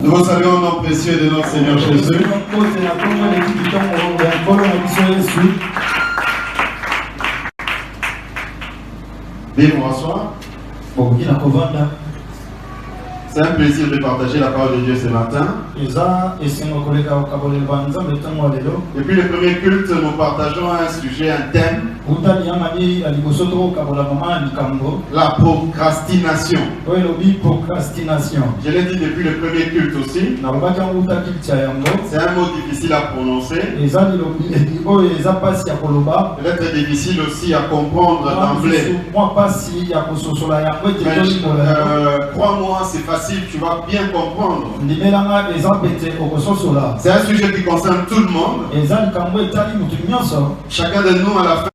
Nous vous saluons au nom précieux de notre Seigneur Jésus. Veuillez vous rasseoir. C'est un plaisir de partager la parole de Dieu ce matin. Depuis le premier culte, nous partageons un sujet, un thème. La procrastination. Je l'ai dit depuis le premier culte aussi. C'est un mot difficile à prononcer. Peut-être difficile aussi à comprendre d'emblée. Crois-moi, c'est facile, tu vas bien comprendre. C'est un sujet qui concerne tout le monde. Chacun de nous à la fin.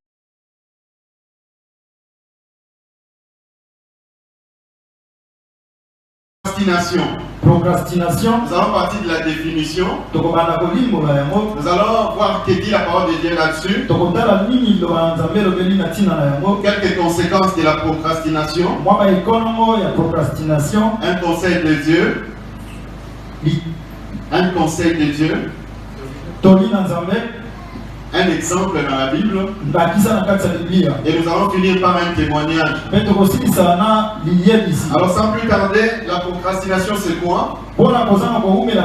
Procrastination. Nous allons partir de la définition. Nous allons voir ce que dit la parole de Dieu là-dessus. Quelques conséquences de la procrastination. Un conseil de Dieu. Un conseil de Dieu. Un exemple dans la Bible. Et nous allons finir par un témoignage. Alors sans plus tarder, la procrastination c'est quoi? La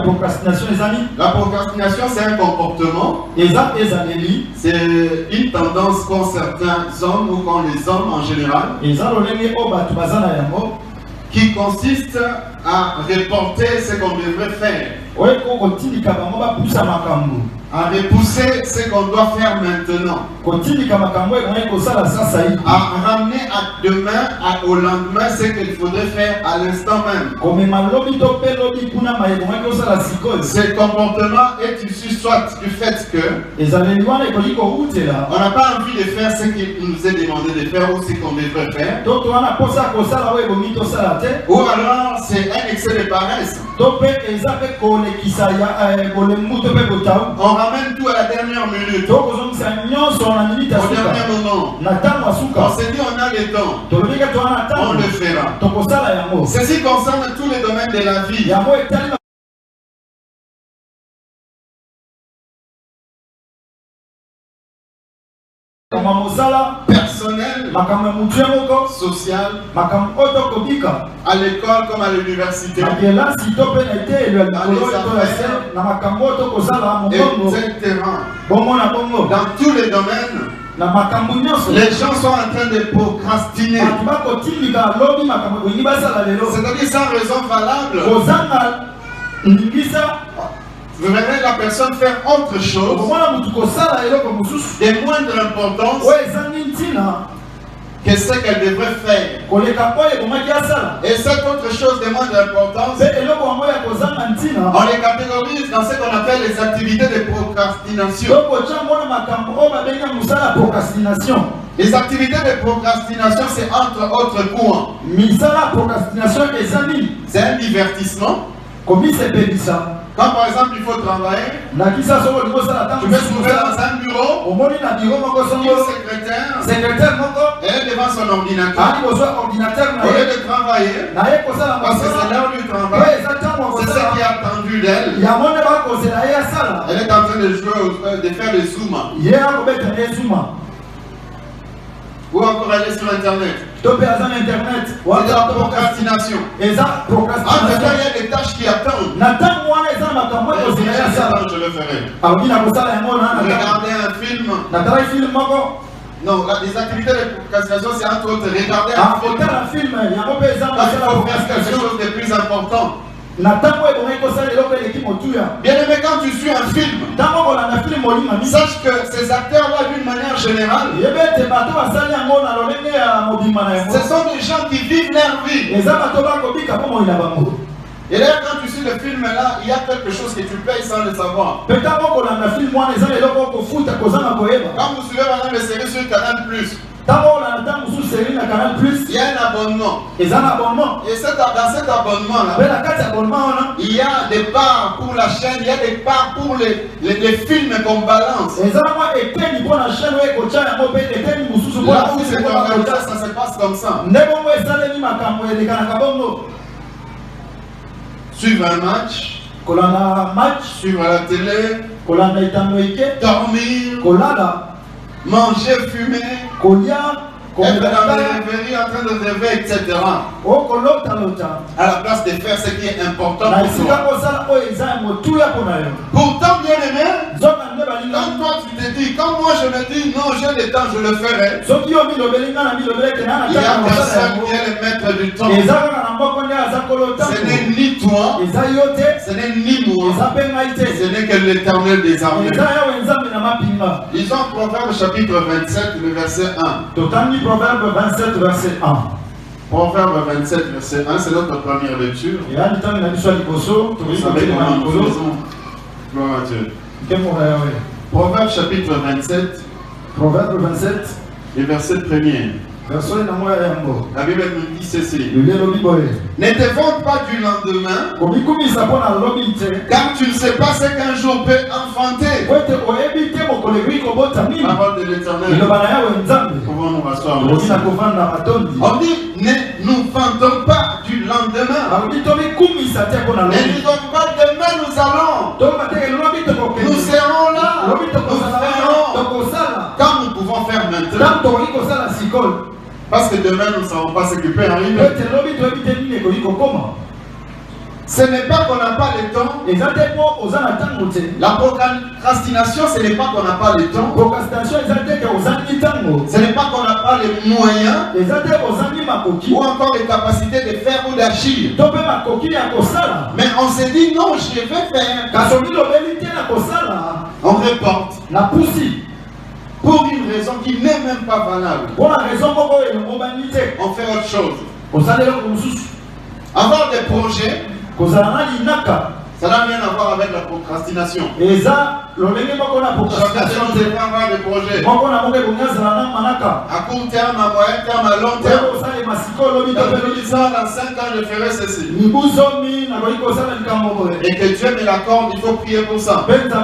procrastination c'est un comportement. C'est une tendance qu'ont certains hommes ou qu'ont les hommes en général, qui consiste à reporter ce qu'on devrait faire, à repousser ce qu'on doit faire maintenant, à ramener à demain, au lendemain ce qu'il faudrait faire à l'instant même. Ce comportement est issu soit du fait que on n'a pas envie de faire ce qu'il nous est demandé de faire ou ce qu'on devrait faire, ou alors c'est un excès de paresse. On ramène tout à la dernière minute, au dernier moment. On s'est dit on a le temps, on le fera. Ceci concerne tous les domaines de la vie. Personnel, social, à l'école comme à l'université, etc. Dans tous les domaines, les gens sont en train de procrastiner. C'est-à-dire sans raison valable. Vous verrez la personne faire autre chose de moindre importance que ce qu'elle devrait faire. Et cette autre chose de moindre importance, on les catégorise dans ce qu'on appelle les activités de procrastination. Les activités de procrastination, c'est entre autres quoi? C'est un divertissement. Quand par exemple il faut travailler, tu peux se trouver dans un bureau, une secrétaire, elle est devant son ordinateur. Au lieu de travailler, parce que c'est l'heure du travail, c'est ce qui est attendu d'elle. Elle est en train de jouer, de faire le Zoom. Ou encore aller sur Internet. C'est de la procrastination. En tout cas, il y a des tâches qui attendent. Je le ferai. Regarder un film. Non, les activités de procrastination, c'est entre autres regarder un film. Il faut faire quelque chose de plus important. Bien aimé, quand tu suis un film, sache que ces acteurs-là, d'une manière générale, ce sont des gens qui vivent leur vie. Et là, quand tu suis le film-là, il y a quelque chose que tu payes sans le savoir. Quand vous suivez maintenant les séries sur Canal+, il y a un abonnement. Et dans cet abonnement-là, il y a des parts pour la chaîne, il y a des parts pour les films qu'on balance. Là où c'est organisé, ça se passe comme ça. suivre un match, suivre la télé, dormir, manger, fumer, être dans les rêveries, en train de rêver, etc. À la place de faire ce qui est important pour toi. Pourtant, bien aimé, quand toi tu te dis, quand moi je me dis non, j'ai le temps, je le ferai. Il y a personne qui est le maître du temps. Ce n'est ni toi, ce n'est ni moi, ce n'est que l'Éternel des armées. Lisons Proverbe chapitre 27, le verset 1. Proverbe 27, verset 1. Proverbe 27, verset 1, c'est notre première lecture. Vous savez comment nous faisons. Gloire à Dieu. Proverbe chapitre 27. Proverbe 27. Et verset 1er. La Bible nous dit ceci. Ne te vante pas du lendemain, car tu ne sais pas ce qu'un jour peut enfanter. Parole de l'Éternel. Pouvons nous rasseoir. On dit, ne nous vantons pas du lendemain. Ne disons pas demain nous allons. Nous serons là. Nous ferons. Comme nous pouvons faire maintenant. Parce que demain nous ne savons pas ce qui peut arriver. Ce n'est pas qu'on n'a pas le temps. La procrastination, ce n'est pas qu'on n'a pas le temps. Ce n'est pas qu'on n'a pas les moyens ou encore les capacités de faire ou d'agir. Mais on s'est dit non, je vais faire. On reporte. Pour une raison qui n'est même pas valable. On fait autre chose. Avoir des projets, ça n'a rien à voir avec la procrastination. Chacun de nous avoir des projets. À court terme, à moyen terme, à long terme. Dans 5 ans, je ferai ceci. Et que Dieu me l'accorde, il faut prier pour ça. Parce qu'il y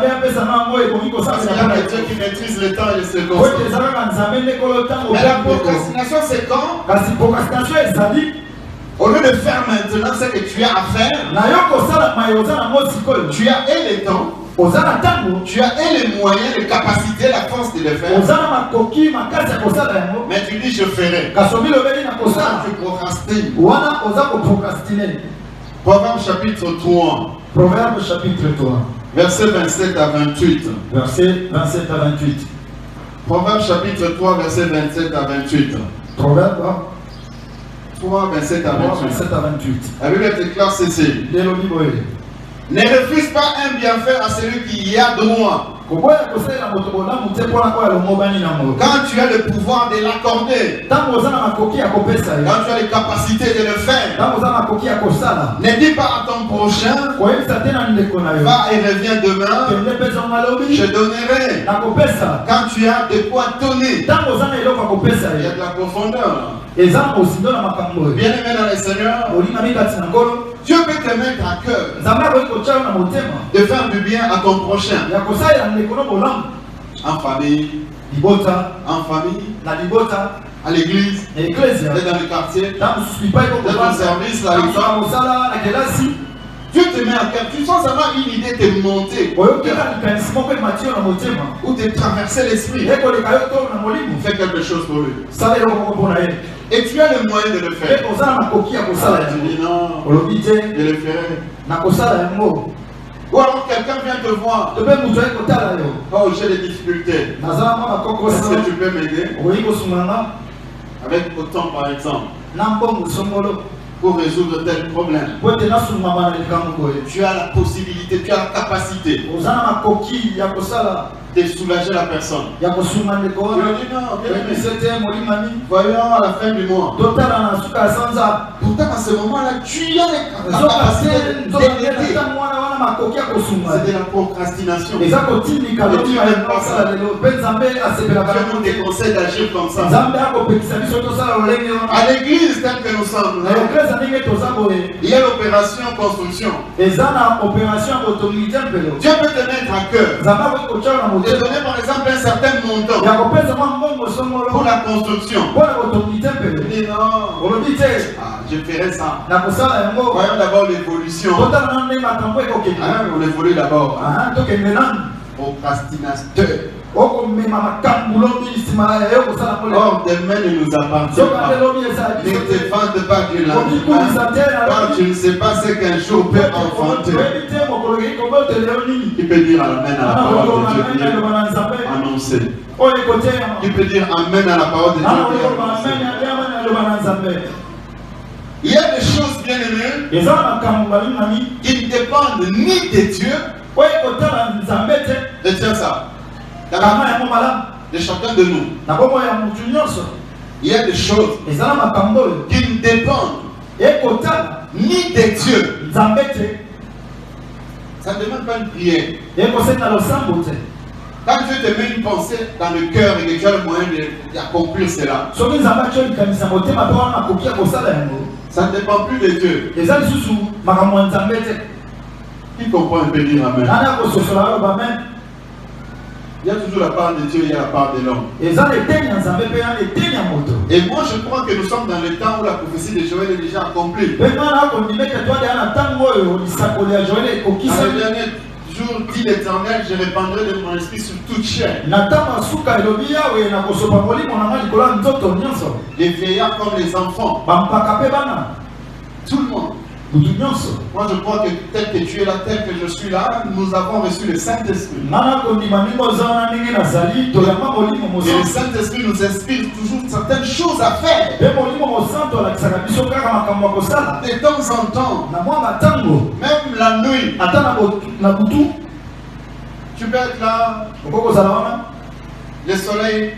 a que Dieu qui maîtrise le temps et les circonstances. Mais la procrastination, c'est quand? Au lieu de faire maintenant ce que tu as à faire, tu as et le temps, tu as et les moyens, les capacités, la force de le faire. Mais tu dis je ferai. Tu procrastines. Proverbe chapitre 3. Proverbe chapitre 3. Verset 27 à 28. Verset 27 à 28. Proverbe chapitre 3, verset 27 à 28. Proverbe 3, 27 à 28. La Bible déclare ceci. Ne refuse pas un bienfait à celui qui y a droit. Quand tu as le pouvoir de l'accorder, quand tu as les capacités de le faire, ne dis pas à ton prochain, va et reviens demain, je donnerai. Quand tu as de quoi donner, il y a de la profondeur. Bien aimé dans le Seigneur, Dieu peut te mettre à cœur de faire du bien à ton prochain. En famille, à l'église, dans le quartier, dans le service, à l'école. Dieu te met à cœur. Tu sens seulement une idée te monter ou te traverser l'esprit. Fais quelque chose pour lui. Et tu as le moyen de le faire. Tu dis non, je le ferai. Ou alors quelqu'un vient te voir. Oh, j'ai des difficultés. Est-ce que tu peux m'aider? Avec autant par exemple. Pour résoudre tel problème. Tu as la possibilité, tu as la capacité de soulager la personne. Tu lui dis non, voyons à la fin du mois. Pourtant à ce moment-là, tu as les capacités d'aider. C'est de la procrastination. Et tu n'aimes pas ça. Dieu nous déconseille d'agir comme ça. À l'église telle que nous sommes, il y a l'opération construction. Dieu peut te mettre à cœur de donner par exemple un certain montant pour la construction. Tu dis non, je ferai verrai ça. Voyons d'abord l'évolution. On évolue d'abord. Procrastinateur. Or, demain ne nous appartient pas. Ne te vante pas du lendemain. Quand tu ne sais pas ce qu'un jour peut enfanter. Tu peux dire Amen à la parole de Dieu. Annoncer. Tu peux dire Amen à la parole de Dieu. Il y a des choses bien aimées qui ne dépendent ni de Dieu. Retiens ça. De chacun de nous. Il y a des choses qui ne dépendent ni de Dieu. Ça ne demande pas une prière. Quand Dieu te met une pensée dans le cœur et que tu as le moyen d'accomplir cela, ça ne dépend plus de Dieu. Qui comprend un peu dire Amen? Il y a toujours la part de Dieu, il y a la part de l'homme. Et moi je crois que nous sommes dans le temps où la prophétie de Joël est déjà accomplie. Dans le dernier jour, dit l'Éternel, je répandrai de mon esprit sur toute chair. Les vieillards comme les enfants. Tout le monde. Moi je crois que tel que tu es là, tel que je suis là, nous avons reçu le Saint-Esprit. Et le Saint-Esprit nous inspire toujours certaines choses à faire. De temps en temps, même la nuit, tu peux être là, le soleil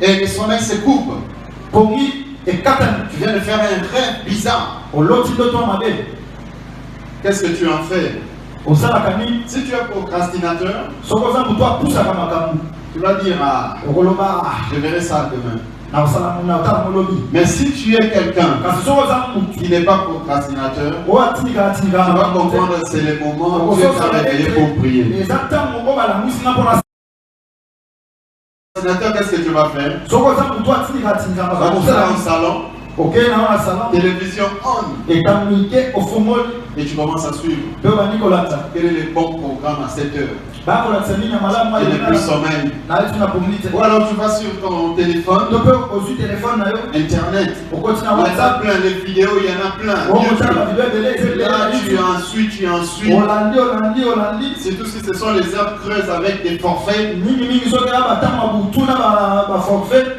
se coupe. Tu viens de faire un rêve bizarre. Qu'est-ce que tu en fais? Si tu es procrastinateur, tu vas dire je verrai ça demain. Mais si tu es quelqu'un qui n'est pas procrastinateur, tu vas comprendre que c'est le moment où tu es réveillé pour prier. Qu'est-ce que tu vas faire? Tu vas monter dans le salon. Télévision on. Et tu commences à suivre. Quel est le bon programme à 7 heures? Et le plus sommeil. Ou alors tu vas sur ton téléphone. Internet. Il y en a plein, les vidéos, il y en a plein. Là tu en suis. C'est tout ce que ce sont les heures creuses avec des forfaits.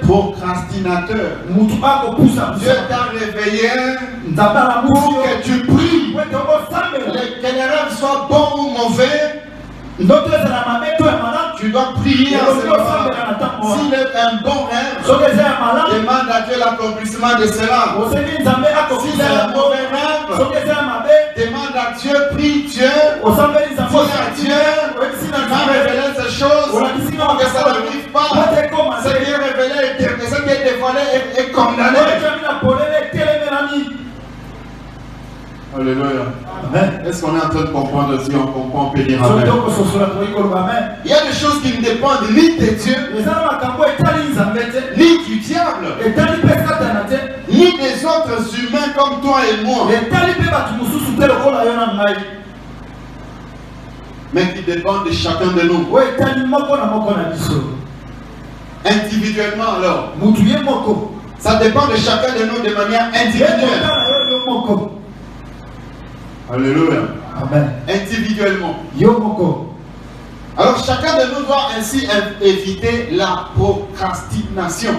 Procrastinateur. Dieu t'a réveillé pour que tu pries. Que les rêves soient bons ou mauvais, tu dois prier en ce moment. S'il est un bon rêve, demande à Dieu l'accomplissement de cela. Si c'est un mauvais rêve, demande à Dieu, prie Dieu, prie à Dieu, tu vas révéler ces choses pour que ça n'arrive pas. Ce qui est révélé, ce qui est dévoilé est condamné. Alléluia. Est-ce qu'on est en train de comprendre? Si on comprend, on peut dire Amen. Il y a des choses qui ne dépendent ni de Dieu, ni du diable, ni des autres humains comme toi et moi, mais qui dépendent de chacun de nous. Individuellement alors. Ça dépend de chacun de nous de manière individuelle. Alléluia. Amen. Individuellement. Alors chacun de nous doit ainsi éviter la procrastination.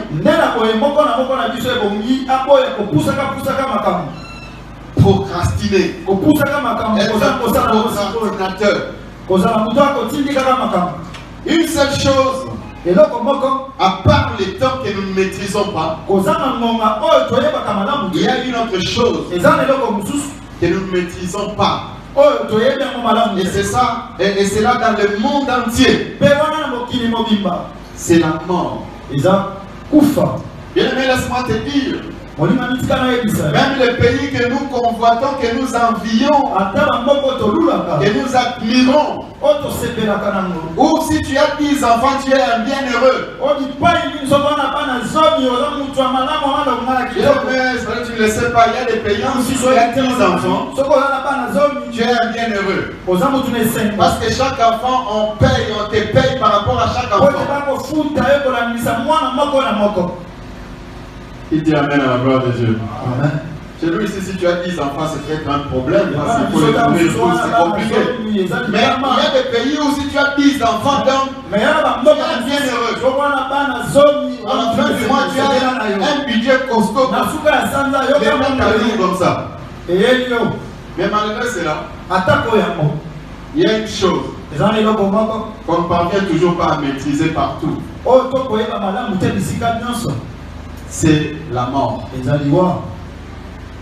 Procrastiner. Procrastinateur. Une seule chose, à part les temps que nous ne maîtrisons pas, il y a une autre chose que nous ne maîtrisons pas. Et c'est ça, et c'est là dans le monde entier. C'est la mort. Bien aimé, laisse-moi te dire, Même les pays que nous convoitons, que nous envions, que nous admirons. Ou si tu as 10 enfants, tu es un bienheureux. Tu ne le sais pas, il y a des pays où si tu as 10 enfants, tu es un bienheureux. Parce que chaque enfant, on te paye par rapport à chaque enfant. Il dit amen à la gloire de Dieu. Amen. Chez nous ici, si tu as 10 enfants, c'est peut-être un problème parce qu'il faut les trouver, c'est compliqué. Mais il y a des pays où si tu as 10 enfants, donc tu es bienheureux. À la fin du mois, tu as un budget costaud. Des bons comme ça. Mais malgré cela, il y a une chose qu'on ne parvient toujours pas à maîtriser partout. C'est la mort.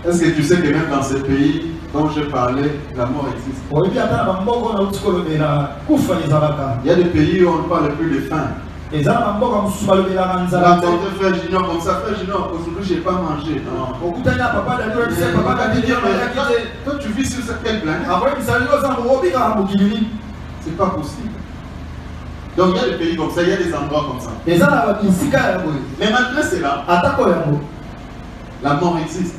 Est-ce que tu sais que même dans ces pays dont je parlais, la mort existe? Il y a des pays où on ne parle plus de faim. La tante frère Junior comme ça, frère Junior, aujourd'hui je n'ai pas mangé. Toi tu vis sur cette planète? C'est pas possible. Donc il y a des pays comme ça, il y a des endroits comme ça. Mais malgré cela, la mort existe.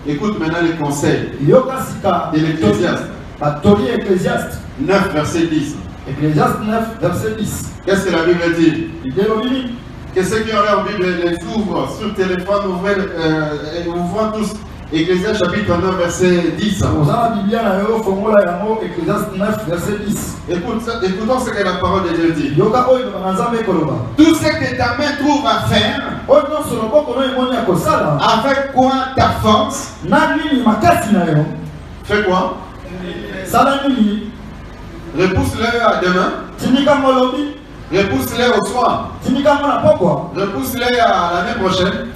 Écoute maintenant les conseils de l'Ecclésiaste 9 verset 10. Ecclésiaste 9 verset 10. Qu'est-ce que la Bible dit? Que ceux qui ont leur Bible les ouvrent sur le téléphone, ouvrons tous. Ecclésiaste chapitre 9 verset 10. Écoutons ce que la parole de Dieu dit. Tout ce que ta main trouve à faire, avec quoi ta force, fais quoi? Repousse-le à demain. Repousse-les au soir. Repousse-les à l'année prochaine.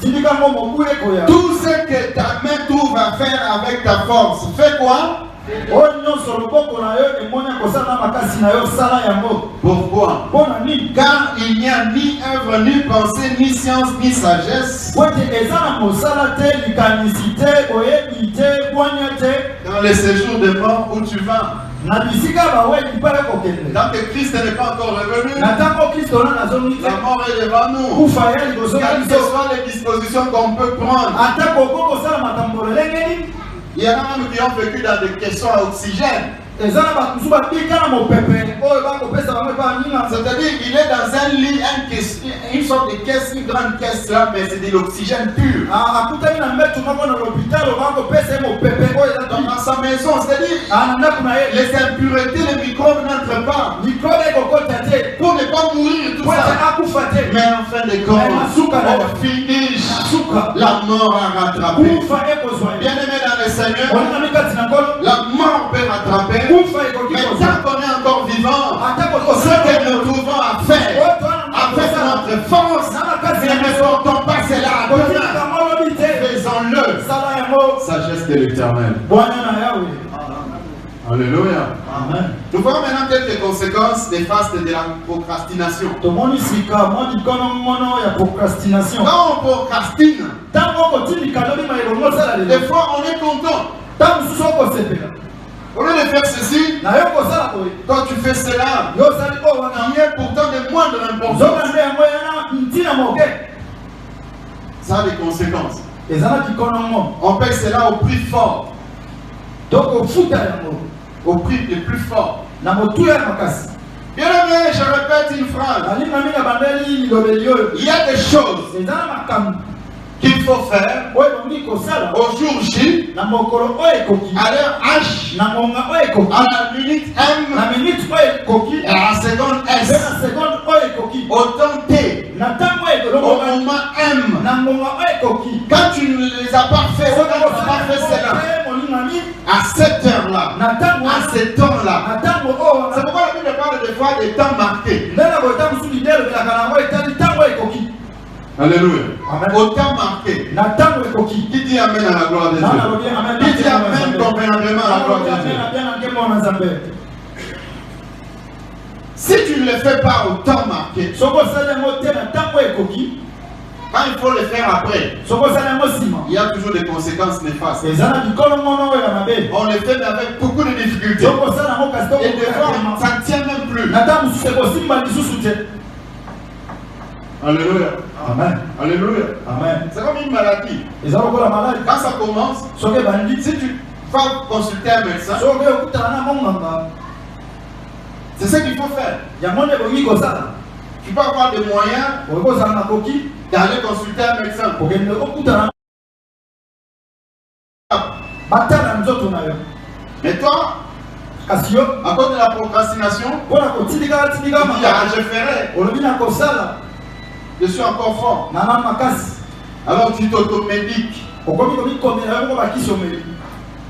Tout ce que ta main trouve à faire avec ta force, fais quoi? Pourquoi? Car il n'y a ni œuvre, ni pensée, ni science, ni sagesse dans les séjours de mort où tu vas. Tant que Christ n'est pas encore revenu, la mort est devant nous. Quelles que soient les dispositions qu'on peut prendre. Il y en a même qui ont vécu dans des caissons à oxygène. C'est-à-dire qu'il est dans un lit, une sorte de caisse, une grande caisse là, mais c'est de l'oxygène pur. Dans sa maison, c'est-à-dire les impuretés, les microbes n'entrent pas. Pour ne pas mourir tout ça. Mais en fin de compte, on finish. La mort a rattrapé. Bien aimé dans le Seigneur, la mort peut rattraper. Mais tant qu'on est encore vivant, ce que nous trouvons à faire avec notre force, ne portons pas cela à demain. Faisons-le. Sagesse de l'Éternel. Alléluia. Amen. Nous voyons maintenant quelques conséquences néfastes de la procrastination. Quand on procrastine, des fois on est content. Au lieu de faire ceci, quand tu fais cela, qui est pourtant de moindre importance, ça a des conséquences. On paye cela au prix fort. Au prix le plus fort. Bien aimé, je répète une phrase. Il y a des choses qu'il faut faire au jour J, à l'heure H, à la minute M, et à la seconde S, au temps T, au moment M. Quand tu ne les as pas fait, quand tu n'as pas fait cela, à cette heure-là, à ce temps-là, c'est pourquoi la Bible parle des fois des temps marqués. Alléluia. Amen. Au temps marqué. Qui dit amen à la gloire de Dieu? Qui dit amen convenablement à la gloire de Dieu? Si tu ne le fais pas au temps marqué, quand Quand il faut le faire après, il y a toujours des conséquences néfastes. On le fait mais avec beaucoup de difficultés. Et des fois, ça ne tient même plus. Alléluia. Amen. Alléluia. Amen. C'est comme une maladie. Quand ça commence, si tu vas consulter un médecin, c'est ce qu'il faut faire. Tu peux avoir des moyens d'aller consulter un médecin. Mais toi, à cause de la procrastination, je ferai. Je suis encore fort. Alors tu t'automédiques.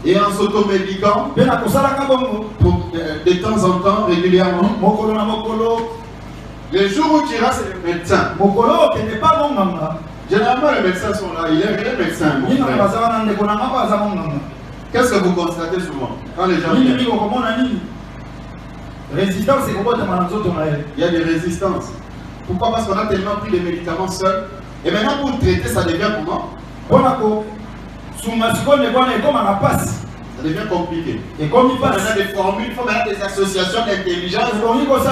Et en s'automédiquant, de temps en temps, régulièrement, les jours où tu iras, c'est le médecin. Généralement, les médecins sont là. Il y a les médecins. Qu'est-ce que vous constatez souvent quand les gens viennent? Il y a des résistances. Pourquoi? Parce qu'on a tellement pris des médicaments seuls. Et maintenant, pour traiter, ça devient comment? Ça devient compliqué. Il faut maintenant des formules, il faut maintenant des associations d'intelligence. Tu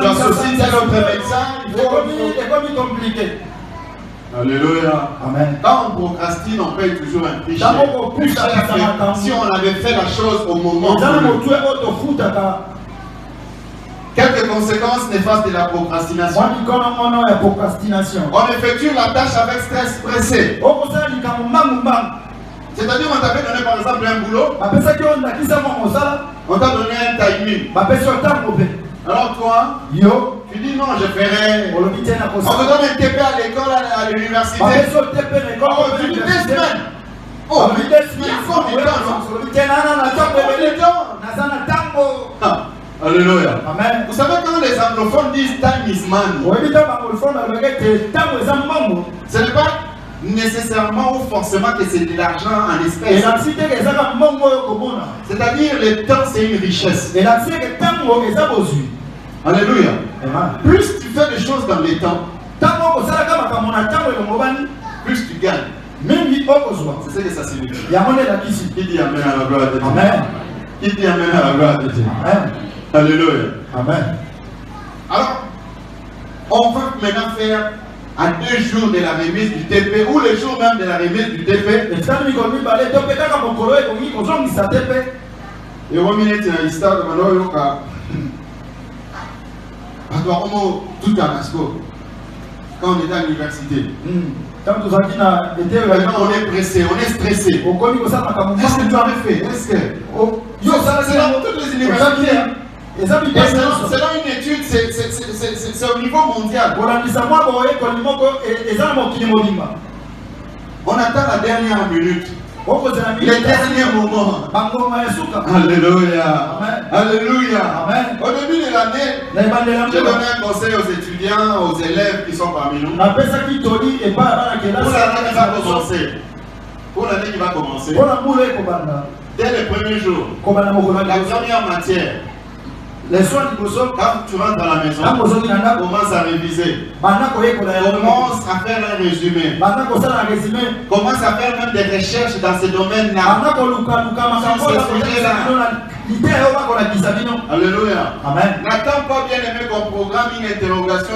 associes tel autre médecin. Compliqué. Alléluia. Amen. Quand on procrastine, on paye toujours un prix cher. Si on avait fait la chose au moment. Quelques conséquences néfastes de la procrastination. On effectue la tâche avec stress pressé. C'est-à-dire on t'avait donné par exemple un boulot. On t'a donné un timing. Alors toi, tu dis non, je ferai. On te donne un TP à l'école, à l'université. Tu dis 2 semaines. Oh, mais 2 semaines. Alléluia. Amen. Vous savez quand les anglophones disent time is money, ce n'est pas nécessairement ou forcément que c'est de l'argent en espèces. C'est-à-dire le temps c'est une richesse. Alléluia. Plus tu fais des choses dans les temps, plus tu gagnes. C'est ce que ça signifie. Qui dit amen à la gloire de Dieu? Amen. Qui dit amen à la gloire de Dieu? Amen. Alléluia. Amen. Alors, on va maintenant faire à 2 jours de la remise du TP ou les jours même de la remise du TP. Et on minute dans l'histoire de Manoyoka. Tout à Masco. Quand on était à l'université. Maintenant on est pressé, on est stressé. Est-ce que tu avais fait? Est-ce que. C'est dans toutes les universités. Selon une étude, c'est au niveau mondial. On attend la dernière minute. Les derniers moments. Alléluia. Alléluia. Au début de l'année, j'ai donné un conseil aux étudiants, aux élèves qui sont parmi nous. Pour l'année qui va commencer. Dès le premier jour, la première matière. Quand tu rentres dans la maison, commence à réviser. Commence à faire un résumé. Commence à faire même des recherches dans ce domaine-là. Alléluia. Amen. N'attends pas, bien aimé, qu'on programme une interrogation.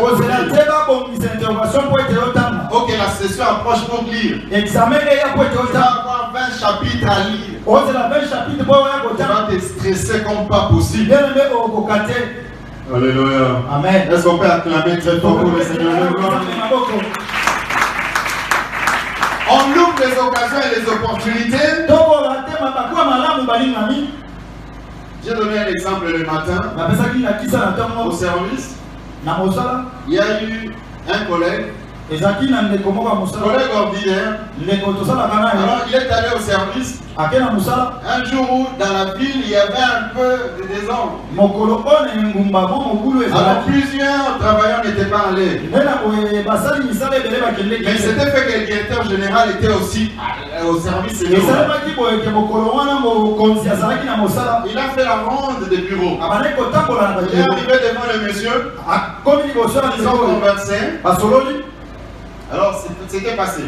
Ok, la session approche pour lire. Tu vas avoir 20 chapitres à lire. Tu vas te stresser comme pas possible. Alléluia. Amen. Est-ce qu'on peut acclamer très fort pour le Seigneur? On loupe les occasions et les opportunités. J'ai donné un exemple le matin. Au service, il y a eu un collègue ordinaire. Alors il est allé au service. Un jour où dans la ville il y avait un peu de désordre. Alors plusieurs travailleurs n'étaient pas allés. Mais c'était fait que le directeur général était aussi au service. Il a fait la ronde des bureaux. Il est arrivé devant le monsieur. Ils ont conversé. Alors, c'était passé.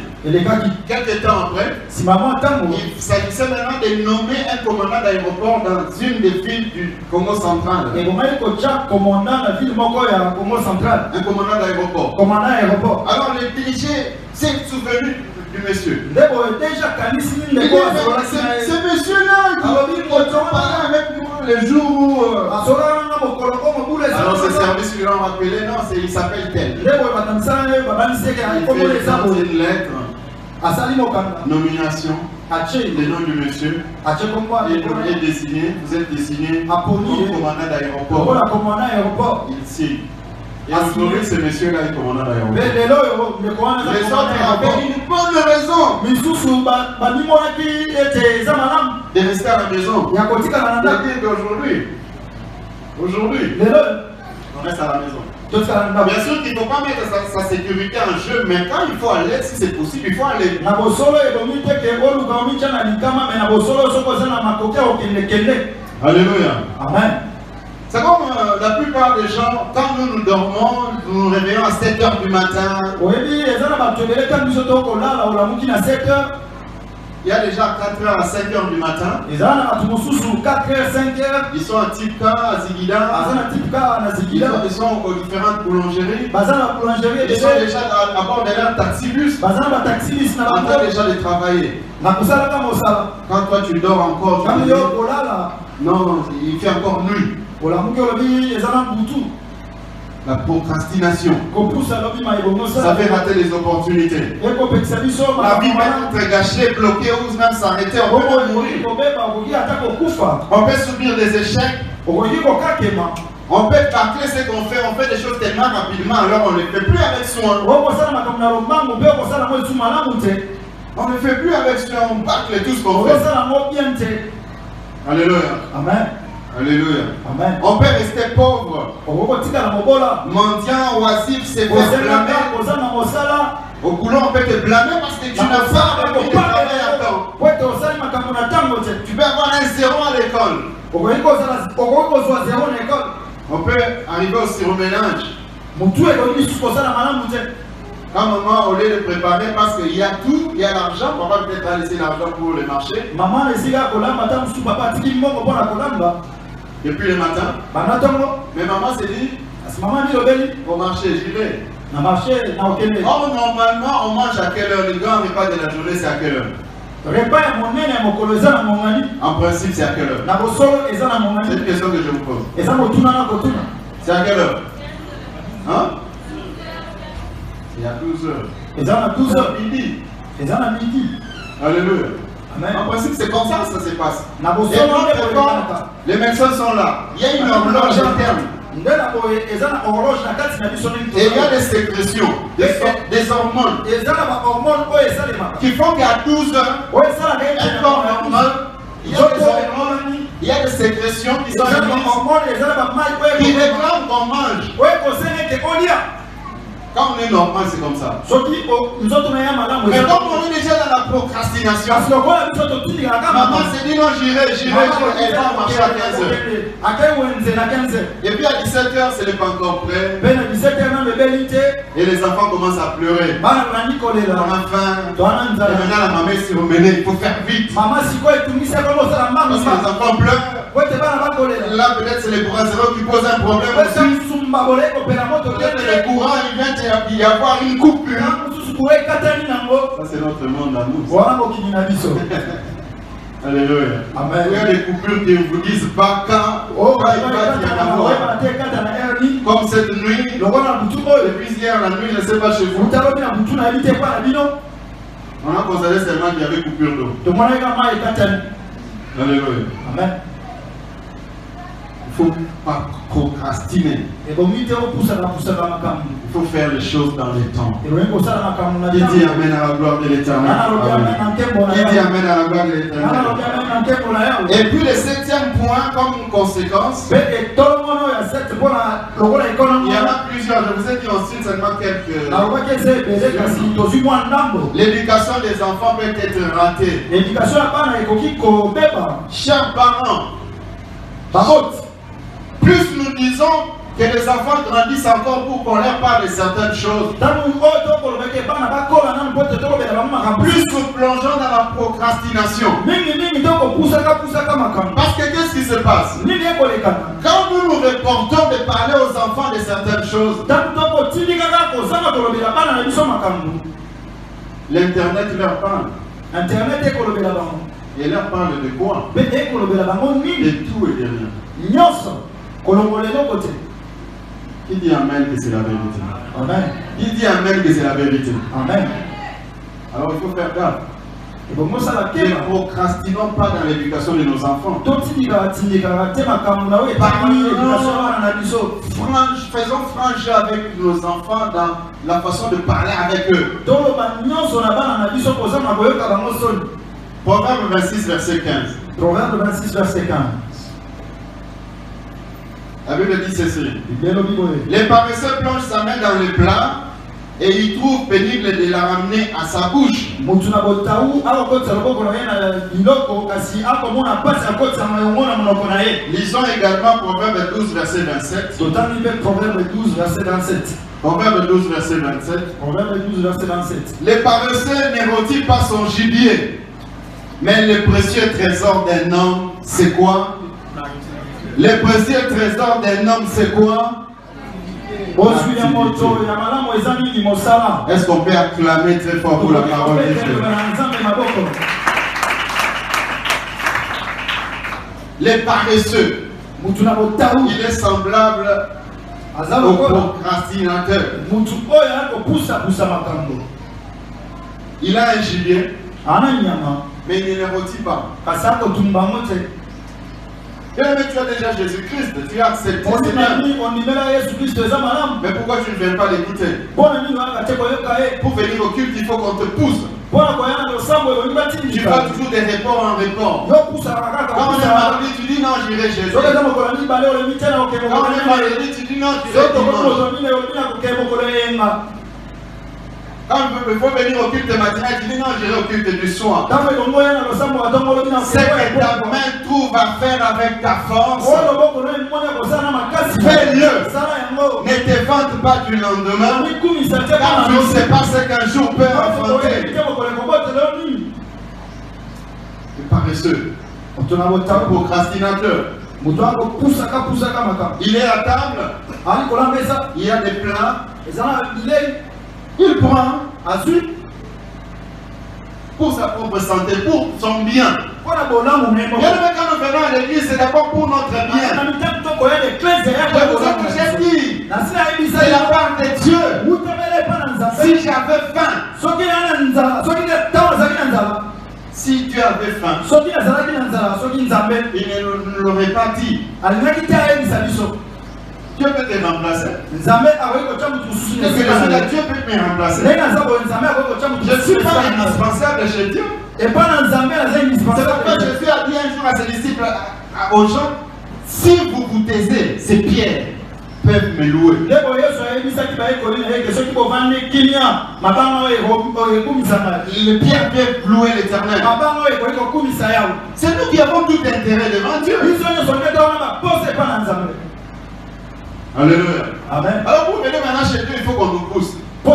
Quelques temps après, il s'agissait maintenant de nommer un commandant d'aéroport dans une des villes du Congo central. Un commandant d'aéroport. Alors, le DG s'est souvenu du monsieur. Ce monsieur-là qui parlait avec nous les jours où... Alors ce service lui ont rappelé, non, il s'appelle tel. Il fait une lettre, nomination, le nom du monsieur, il est désigné, vous êtes désigné comme commandant d'aéroport. Il signe. Et aujourd'hui, ce monsieur-là est commandant d'aéroport. Les autres rappellent une bonne raison de rester à la maison. Aujourd'hui, on reste à la maison. Bien sûr qu'il ne faut pas mettre sa sécurité en jeu, mais quand il faut aller, si c'est possible, il faut aller. Alléluia. Amen. C'est comme la plupart des gens, quand nous dormons, nous nous réveillons à 7 h du matin. Il y a déjà 4 h à 5 h du matin. Ils sont à Tipka, à Zigida. Ils sont aux différentes boulangeries. Ils sont déjà à bord de leur taxibus. En train déjà de travailler. Quand toi tu dors encore, tu dis, non, il fait encore nuit. La procrastination. Ça fait rater les opportunités. La vie peut être gâchée, bloquée ou même s'arrêter. On peut mourir. On peut subir des échecs. On peut tacler ce qu'on fait. On fait des choses tellement rapidement, alors on ne les fait plus avec soin. On ne fait plus avec soin. On tacle tout ce qu'on fait. Alléluia. Amen. Alléluia. Amen. On peut rester pauvre, mendiant, oisif, se faire blâmer. Au boulot, on peut te blâmer parce que tu n'as pas appris de travailler à temps. Tu peux avoir un 0 à l'école. On peut arriver au surménage. Quand maman, au lieu de préparer, parce qu'il y a tout, il y a l'argent, papa peut-être laisser l'argent pour le marché. Depuis le matin. Mais maman s'est dit, au marché, j'y vais. Or, normalement, on mange à quelle heure? Le grand repas de la journée, c'est à quelle heure? En principe, c'est à quelle heure? C'est une question que je vous pose. C'est à quelle heure? Hein? Il y a 12 heures. Midi. Alléluia. Amen. En principe, c'est comme ça que ça se passe. Les médecins sont là. Il y a une horloge interne. Et il y a des sécrétions, des hormones qui font qu'à 12 heures, un corps normal, il y a des hormones, il y a des sécrétions qui sont qui réclament qu'on mange. Quand on est normal, c'est comme ça. Mais comme on est déjà dans la procrastination, maman s'est dit non, j'irai, elle va marcher à 15 h. Et puis à 17 h, ce n'est pas encore prêt. Et les enfants commencent à pleurer. On a faim. Et maintenant la maman est surmenée, il faut faire vite. Parce que les enfants pleurent. Là peut-être c'est les brasseries qui posent un problème aussi. Peut-être le courant, il vient y avoir une coupure. Ça c'est notre monde à nous. Alléluia. Amen. Il y a des coupures qui vous disent pas quand, comme cette nuit, depuis hier la nuit, je ne sais pas chez vous. On a constaté seulement qu'il y avait coupure d'eau. Alléluia. Amen. Il ne faut pas procrastiner. Il faut faire les choses dans les temps. Qui dit Amen à la gloire de l'Éternel. Qui dit Amen à la gloire de l'Éternel. Et puis le 7e point, comme conséquence, il y en a plusieurs. Je vous ai dit ensuite seulement quelques. L'éducation des enfants peut être ratée. Chers parents, plus nous disons Que les enfants grandissent encore pour qu'on leur parle de certaines choses. Plus nous plongeons dans la procrastination. Parce que qu'est-ce qui se passe? Quand nous nous reportons de parler aux enfants de certaines choses, l'Internet leur parle. Et leur parle de quoi? De tout et de rien. Qui dit Amen que c'est la vérité? Amen. Qui dit Amen que c'est la vérité? Amen. Alors il faut faire gaffe. Ne procrastinons pas dans l'éducation de nos enfants. Faisons franche avec nos enfants dans la façon de parler avec eux. Proverbe 26, verset 15. Proverbe 26, verset 15. La Bible dit ceci. Les paresseux plongent sa main dans le plat et ils trouvent pénible de la ramener à sa bouche. Lisons également Proverbe 12, verset 27. Proverbe 12, verset 27. Proverbe 12, verset 27. Proverbe 12, verset 27. Les paresseux n'érotent pas son gibier, mais le précieux trésor d'un homme, c'est quoi? Le précieux trésor d'un homme, c'est quoi? Est-ce qu'on peut acclamer très fort pour la parole de Dieu? Les paresseux, il est semblable au procrastinateur. Il a un gibier, mais il ne rôtit pas. Tu as déjà Jésus-Christ, tu as accepté. Mais pourquoi tu ne viens pas l'écouter? Pour venir au culte, il faut qu'on te pousse. Tu vas toujours des reports en report. Quand on est mardi, tu dis non, j'irai Jésus. Quand on est mardi, tu dis non, j'irai dimanche. Quand il faut venir au culte matinal, tu dis non, j'irai au culte du soir. C'est que ta main trouve à faire avec ta force. Fais-le. Ne te vante pas du lendemain. Car tu ne sais pas ce qu'un jour peut affronter. Le paresseux. Procrastinateur. Il est à table. Il y a des plats. Il prend pour sa propre santé, pour son bien. Quand nous venons à l'église, c'est d'abord pour notre bien. J'ai dit, c'est la part de Dieu. Si j'avais faim, si Dieu avait faim, il ne l'aurait pas dit. Dieu peut te remplacer. Est-ce que Dieu peut me remplacer? Je ne suis pas indispensable chez Dieu. C'est pourquoi Jésus a dit un jour à ses disciples, aux gens, si vous vous taisez, ces pierres peuvent me louer. Les pierres peuvent louer l'Éternel. C'est nous qui avons tout intérêt devant Dieu. Alléluia. Amen. Alors pour venir maintenant chez Dieu, il faut qu'on nous pousse. Il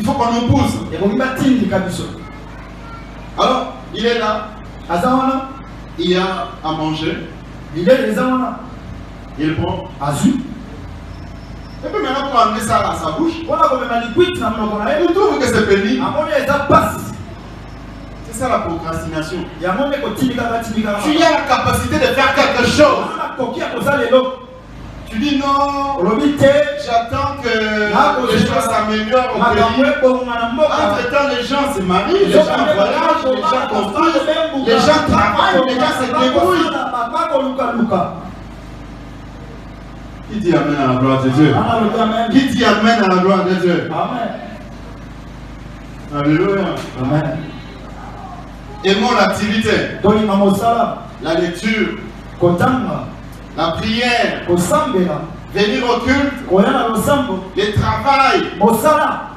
faut qu'on nous pousse. Alors, il est là. Il a à manger. Il prend. Et puis maintenant pour amener ça à sa bouche, il trouve que c'est pénible. C'est ça la procrastination. Tu as la capacité de faire quelque chose. Tu dis non, j'attends que les gens s'améliorent au pays. Entre-temps, les gens se marient, les gens voyagent, les gens construisent, les gens travaillent, les gens se débrouillent. Qui dit Amen à la gloire de Dieu? Qui dit Amen à la gloire de Dieu? Amen. Alléluia. Amen. Aimons l'activité, la lecture, la prière, venir au culte, le travail.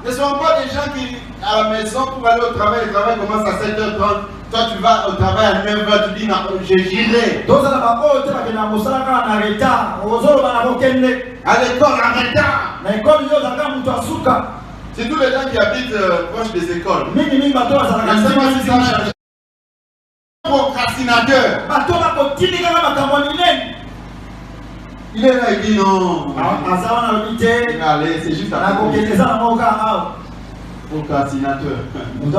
Ne sont pas des gens qui, à la maison, pour aller au travail, le travail commence à 7h30. Toi, tu vas au travail à 9h, tu dis, non, j'irai. À l'école, en retard. C'est tous les gens qui habitent proche des écoles. Procrastinateur. Il est là, il dit non. Allez, c'est juste à procrastinateur. Ne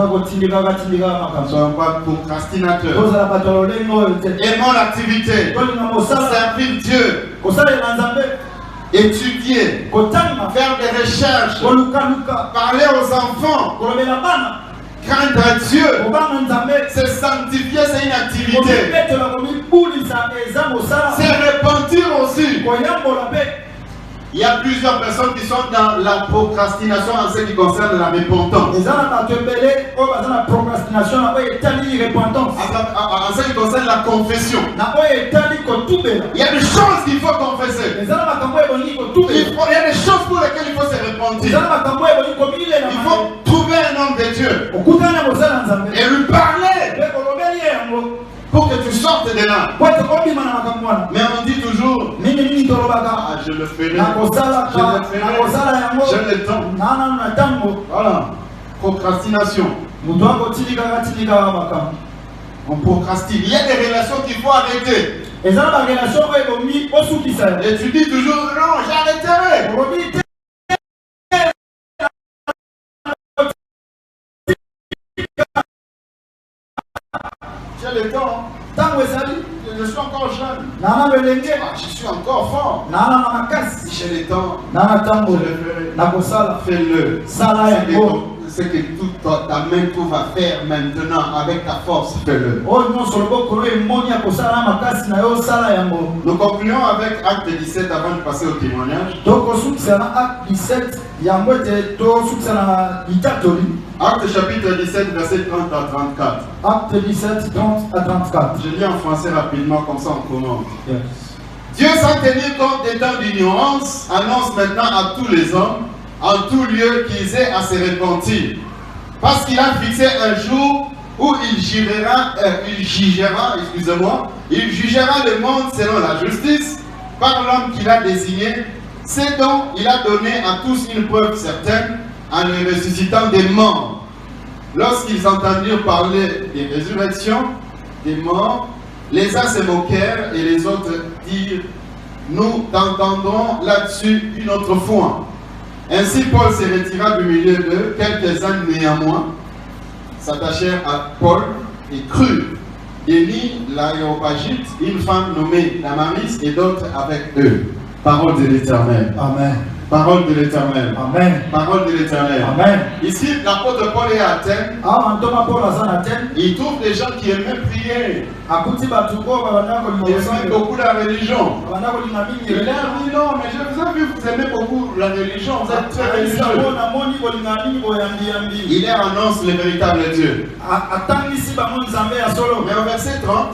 soyons pas procrastinateurs. Aimons l'activité. Servir Dieu. Étudier. Faire des recherches. Parler aux enfants. Craindre à Dieu. Se sanctifier, c'est une activité. C'est repentir aussi. Il y a plusieurs personnes qui sont dans la procrastination en ce qui concerne la repentance. En ce qui concerne la confession. Il y a des choses qu'il faut confesser. Il y a des choses pour lesquelles il faut se repentir. Il faut trouver un homme de Dieu et lui parler pour que tu sortes de là. Mais on dit toujours, ah, je le ferai, j'ai le temps. Voilà, procrastination. On procrastine. Il y a des relations qu'il faut arrêter. Et tu dis toujours, non, j'arrêterai. J'ai le temps. Je suis encore jeune. Je suis encore fort. J'ai le temps. Je le ferai. Fais-le. C'est que toute ta main, tout va faire maintenant avec ta force, fais-le. Nous concluons avec Acte 17 avant de passer au témoignage. Acte chapitre 17, verset 30 à 34. Acte 17, 30 à 34. Je lis en français rapidement, comme ça on commence. Yes. Dieu, sans tenir compte des temps d'ignorance, annonce maintenant à tous les hommes, en tout lieu, qu'ils aient à se repentir. Parce qu'il a fixé un jour où il jugera le monde selon la justice, par l'homme qu'il a désigné, c'est dont il a donné à tous une preuve certaine, en les ressuscitant des morts. Lorsqu'ils entendirent parler des résurrections des morts, les uns se moquèrent et les autres dirent, nous t'entendrons là-dessus une autre fois. Ainsi Paul se retira du milieu d'eux, quelques-uns néanmoins s'attachèrent à Paul et crurent. Élie, l'Aréopagite, une femme nommée Damaris et d'autres avec eux. Parole de l'Éternel. Amen. Parole de l'Éternel. Amen. Parole de l'Éternel. Amen. Ici, l'apôtre Paul est à Athènes. Il trouve des gens qui aimaient prier. Ils aimaient beaucoup la religion. Il leur dit non, mais je vous ai vu, vous aimez beaucoup la religion. Vous êtes très religieux. Il leur annonce le véritable Dieu. Mais au verset 30,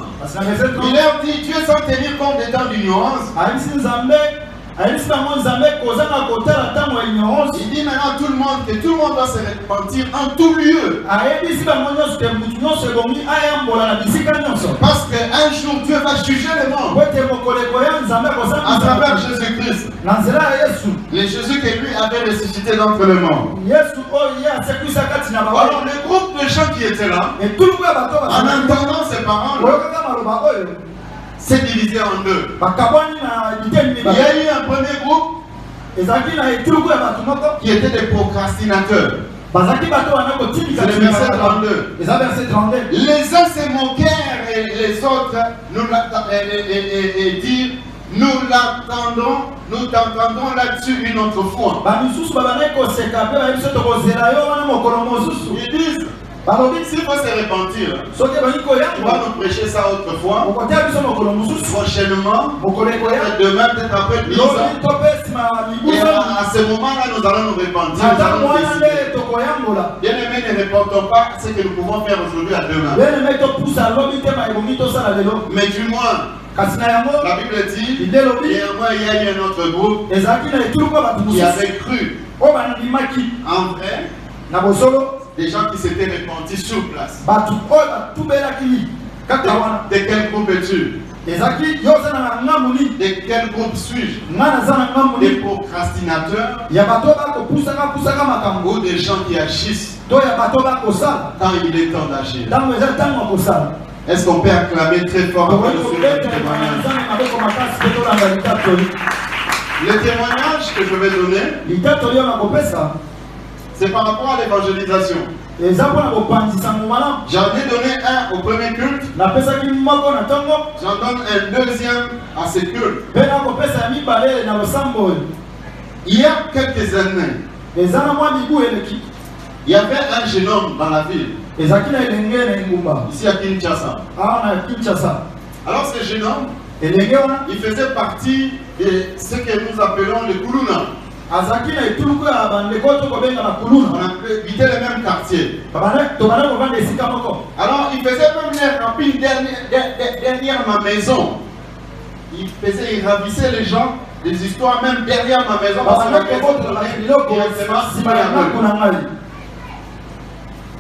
il leur dit, Dieu sans tenir compte des temps d'ignorance. Il dit maintenant à tout le monde que tout le monde doit se repentir en tout lieu. Parce qu'un jour Dieu va juger le monde à travers Jésus-Christ. Le Jésus que lui avait ressuscité d'entre le monde. Alors le groupe de gens qui étaient là, en entendant ces paroles, s'est divisé en deux. Il y a eu un premier groupe qui était des procrastinateurs. C'est le verset 32. Les uns se moquèrent et les autres dirent, nous t'entendrons là-dessus une autre fois. Ils disent, s'il faut se repentir, tu vas nous prêcher ça autrefois, prochainement, demain, peut-être après 10 ans. Et à ce moment-là, nous allons nous repentir. Bien aimé, ne répondons pas ce que nous pouvons faire aujourd'hui à demain. Mais du moins, la Bible dit, néanmoins il y a eu un autre groupe qui avait cru en vrai. des gens qui s'étaient répandus sur place. De quel groupe es-tu? De quel groupe suis-je? Des procrastinateurs ou des gens qui agissent quand il est temps d'agir? Est-ce qu'on peut acclamer très fort sur le témoignage? Le témoignage que je vais donner, c'est par rapport à l'évangélisation. J'en ai donné un au premier culte. J'en donne un deuxième à ce culte. Il y a quelques années, il y avait un jeune homme dans la ville, ici à Kinshasa. Alors ce jeune homme, il faisait partie de ce que nous appelons le Kuluna. On habitait le même quartier. Alors il faisait même l'air rapide derrière ma maison. Il ravissait les gens, des histoires même derrière ma maison. Parce que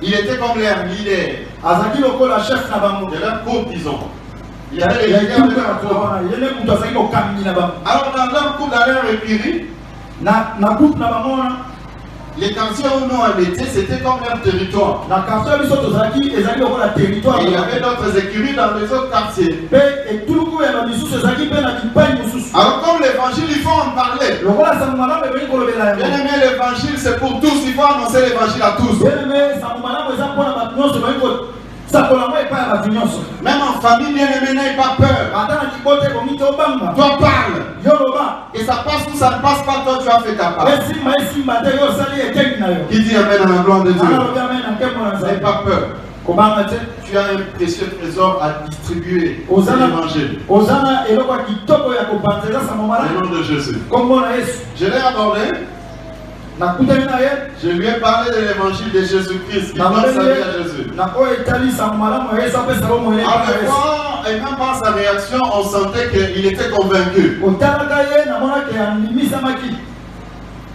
il était comme leur leader. De leur groupe, disons. Il y avait les leaders de leur groupe. Alors dans leur groupe, dans leur écurie, les quartiers où nous on était, c'était comme leur territoire. Et il y avait d'autres écuries dans les autres quartiers. Alors comme l'évangile, il faut en parler. Bien aimé, l'évangile c'est pour tous, il faut annoncer l'évangile à tous. Même en famille, bien aimé, n'aie pas peur. Toi parle. Et ça passe ou ça ne passe pas, toi tu as fait ta part. Qui dit amen à la gloire de Dieu? N'aie pas peur. Tu as un précieux trésor à distribuer aux l'évangile. Au nom de Jésus. Je l'ai abordé. Je lui ai parlé de l'évangile de Jésus-Christ qui donne sa vie à Jésus. Et même par sa réaction, on sentait qu'il était convaincu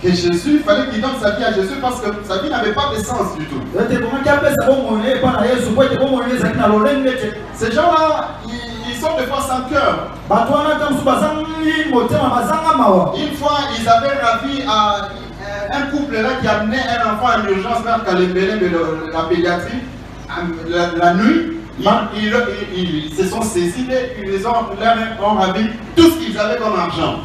que Jésus, il fallait qu'il donne sa vie à Jésus parce que sa vie n'avait pas de sens du tout. Ces gens-là, ils sont des fois sans cœur. Une fois, ils avaient ravi à un couple là qui amenait un enfant en urgence vers Kalembele de la pédiatrie la nuit. Ils se sont saisis et ils ont ravi tout ce qu'ils avaient comme argent.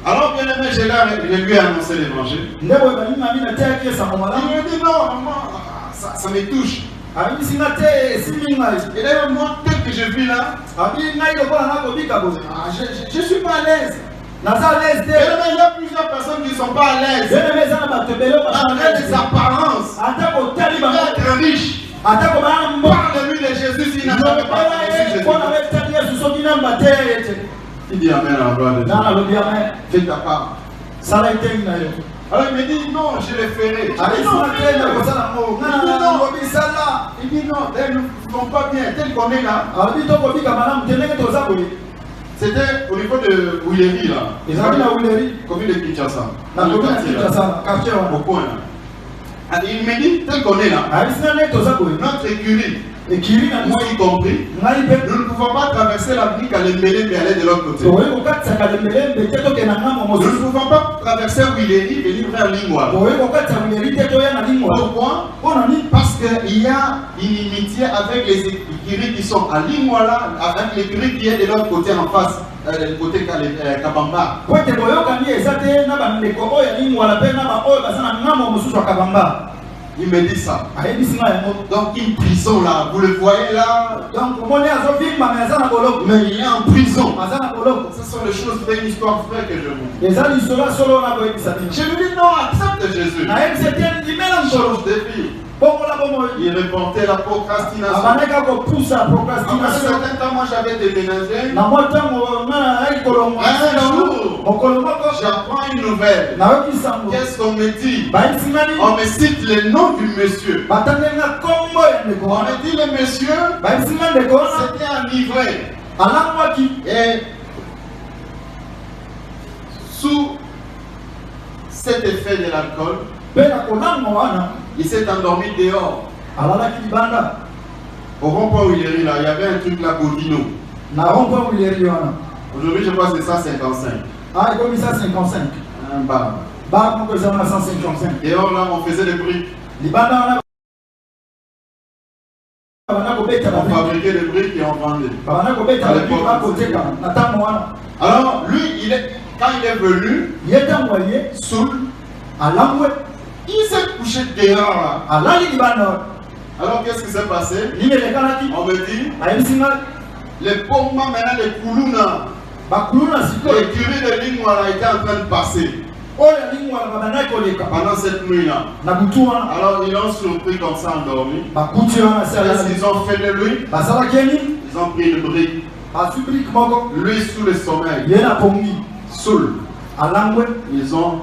Alors bien aimé, je lui ai annoncé l'évangile. Il me dit non, ça me touche. Et d'ailleurs, moi, tel que je vis là, je suis pas à l'aise. Il y a plusieurs personnes qui ne sont pas à l'aise. Avec des apparences. Être riche. Parle-lui de Jésus s'il n'a jamais parlé de Jésus. Il dit amen à la gloire de Dieu. Fais ta part. Alors il me dit non, je le ferai. Il dit non, elles ne vont pas bien, tel qu'on est là. C'était au niveau de Ouileri là. Commune de Kinshasa. Au coin là. Il me dit tel qu'on est là. Notre écurie. Moi y compris, nous ne pouvons pas traverser l'avenue Kalembele et aller de l'autre côté. Nous ne pouvons pas traverser Ouileri et venir vers Lingwala. Pourquoi? Parce qu'il y a une inimitié avec les écuries qui sont à Lingwala, avec l'écurie qui est de l'autre côté en face, du côté Kabamba. Il me dit ça. Donc une prison là, vous le voyez là. Mais il est en prison. Ce sont les choses vraies, une histoire vraie que je vous dis. Je lui dis non, accepte Jésus. Change de vie. Il reportait la procrastination. Après un certain temps, moi j'avais déménagé. Un jour, j'apprends une nouvelle. Qu'est-ce qu'on me dit? On me cite le nom du monsieur. On me dit le monsieur, c'était enivré. Et sous cet effet de l'alcool, il s'est endormi dehors. Au rond-point où il est là, il y avait un truc là, Bodino. Aujourd'hui, je crois que c'est 155. Ah, il a mis ça 55. Un bar. Bar, on faisait 155. Dehors, là, on faisait des briques. On fabriquait des briques et on vendait. Alors, lui, quand il est venu, saoul, il s'est couché dehors là. Alors, qu'est-ce qui s'est passé? On me dit, les pommes maintenant, les koulouna, les curés de Lingwala étaient en train de passer. Pendant cette nuit-là. Alors ils l'ont surpris comme ça endormi. Ils ont fait de lui. Ils ont pris le brique. Lui sous le sommeil. Soul. Ils ont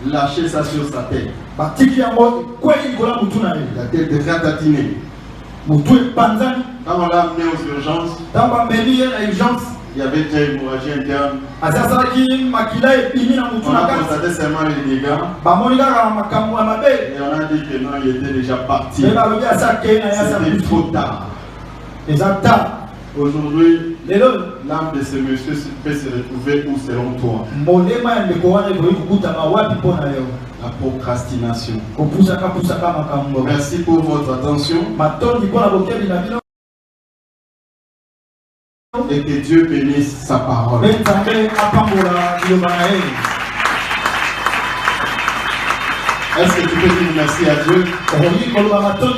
lâché ça sur sa tête. La tête de ratatinée. Quand on l'a amené aux urgences, il y avait déjà une hémorragie interne. On a constaté seulement les dégâts. Et on a dit que non, il était déjà parti. C'était trop tard. Aujourd'hui, l'âme de ce monsieur peut se retrouver où selon toi? La procrastination. Merci pour votre attention. Et que Dieu bénisse sa parole. Est-ce que tu peux dire merci à Dieu?